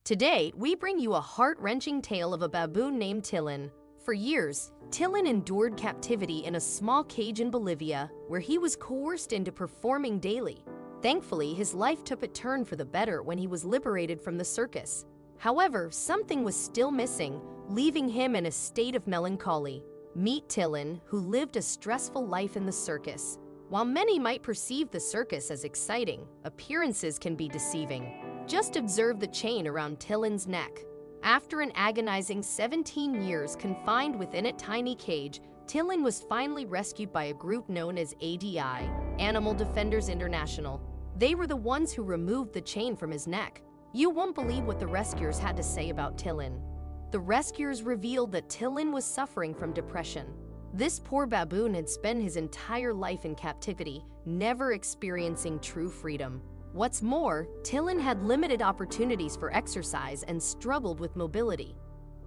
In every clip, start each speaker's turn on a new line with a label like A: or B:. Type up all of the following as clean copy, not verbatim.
A: Today, we bring you a heart-wrenching tale of a baboon named Tillin. For years, Tillin endured captivity in a small cage in Bolivia, where he was coerced into performing daily. Thankfully, his life took a turn for the better when he was liberated from the circus. However, something was still missing, leaving him in a state of melancholy. Meet Tillin, who lived a stressful life in the circus. While many might perceive the circus as exciting, appearances can be deceiving. Just observe the chain around Tillin's neck. After an agonizing 17 years confined within a tiny cage, Tillin was finally rescued by a group known as ADI, Animal Defenders International. They were the ones who removed the chain from his neck. You won't believe what the rescuers had to say about Tillin. The rescuers revealed that Tillin was suffering from depression. This poor baboon had spent his entire life in captivity, never experiencing true freedom. What's more, Tillin had limited opportunities for exercise and struggled with mobility.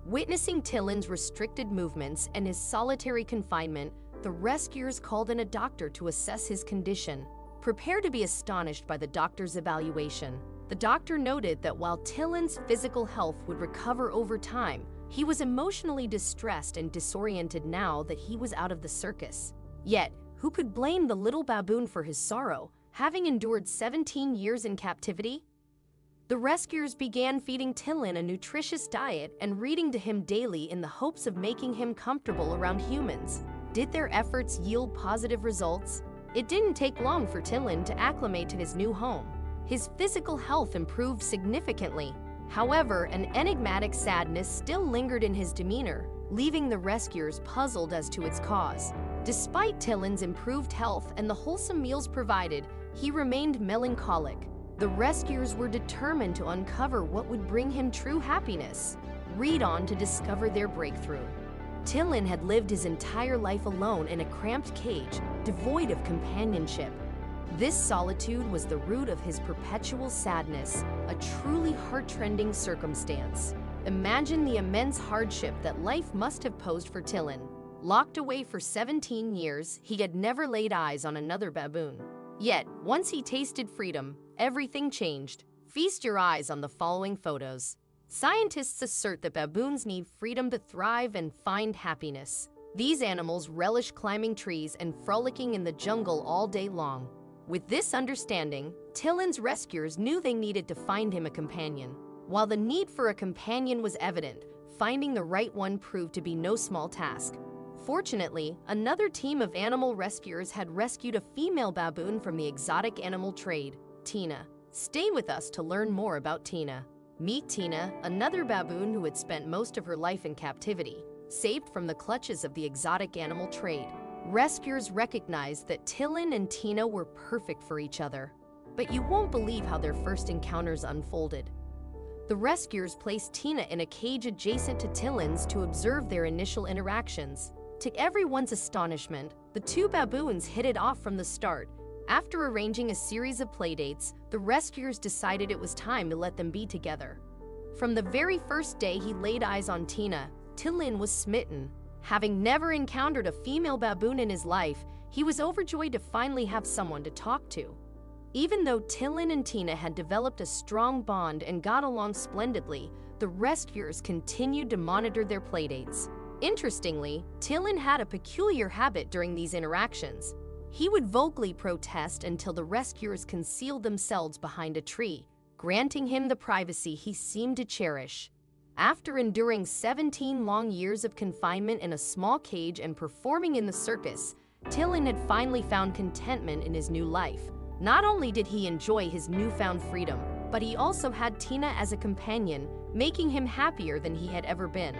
A: Witnessing Tillin's restricted movements and his solitary confinement, the rescuers called in a doctor to assess his condition. Prepare to be astonished by the doctor's evaluation. The doctor noted that while Tillin's physical health would recover over time, he was emotionally distressed and disoriented now that he was out of the circus. Yet, who could blame the little baboon for his sorrow, having endured 17 years in captivity? The rescuers began feeding Tillin a nutritious diet and reading to him daily in the hopes of making him comfortable around humans. Did their efforts yield positive results? It didn't take long for Tillin to acclimate to his new home. His physical health improved significantly. However, an enigmatic sadness still lingered in his demeanor, leaving the rescuers puzzled as to its cause. Despite Tillin's improved health and the wholesome meals provided, he remained melancholic. The rescuers were determined to uncover what would bring him true happiness. Read on to discover their breakthrough. Tillin had lived his entire life alone in a cramped cage, devoid of companionship. This solitude was the root of his perpetual sadness, a truly heart-rending circumstance. Imagine the immense hardship that life must have posed for Tillin. Locked away for 17 years, he had never laid eyes on another baboon. Yet, once he tasted freedom, everything changed. Feast your eyes on the following photos. Scientists assert that baboons need freedom to thrive and find happiness. These animals relish climbing trees and frolicking in the jungle all day long. With this understanding, Tillin's rescuers knew they needed to find him a companion. While the need for a companion was evident, finding the right one proved to be no small task. Fortunately, another team of animal rescuers had rescued a female baboon from the exotic animal trade, Tina. Stay with us to learn more about Tina. Meet Tina, another baboon who had spent most of her life in captivity, saved from the clutches of the exotic animal trade. Rescuers recognized that Tillin and Tina were perfect for each other. But you won't believe how their first encounters unfolded. The rescuers placed Tina in a cage adjacent to Tillin's to observe their initial interactions. To everyone's astonishment, the two baboons hit it off from the start. After arranging a series of playdates, the rescuers decided it was time to let them be together. From the very first day he laid eyes on Tina, Tillin was smitten. Having never encountered a female baboon in his life, he was overjoyed to finally have someone to talk to. Even though Tillin and Tina had developed a strong bond and got along splendidly, the rescuers continued to monitor their playdates. Interestingly, Tillin had a peculiar habit during these interactions. He would vocally protest until the rescuers concealed themselves behind a tree, granting him the privacy he seemed to cherish. After enduring 17 long years of confinement in a small cage and performing in the circus, Tillin had finally found contentment in his new life. Not only did he enjoy his newfound freedom, but he also had Tina as a companion, making him happier than he had ever been.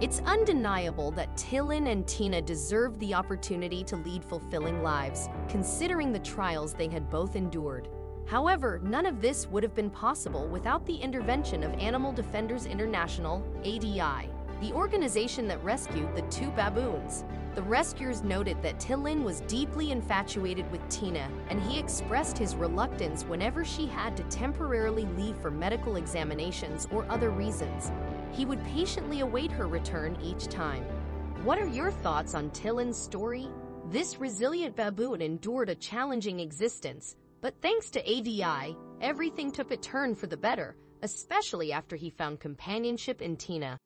A: It's undeniable that Tillin and Tina deserved the opportunity to lead fulfilling lives, considering the trials they had both endured. However, none of this would have been possible without the intervention of Animal Defenders International, ADI, the organization that rescued the two baboons. The rescuers noted that Tillin was deeply infatuated with Tina, and he expressed his reluctance whenever she had to temporarily leave for medical examinations or other reasons. He would patiently await her return each time. What are your thoughts on Tillin's story? This resilient baboon endured a challenging existence, but thanks to ADI, everything took a turn for the better. especially after he found companionship in Tina.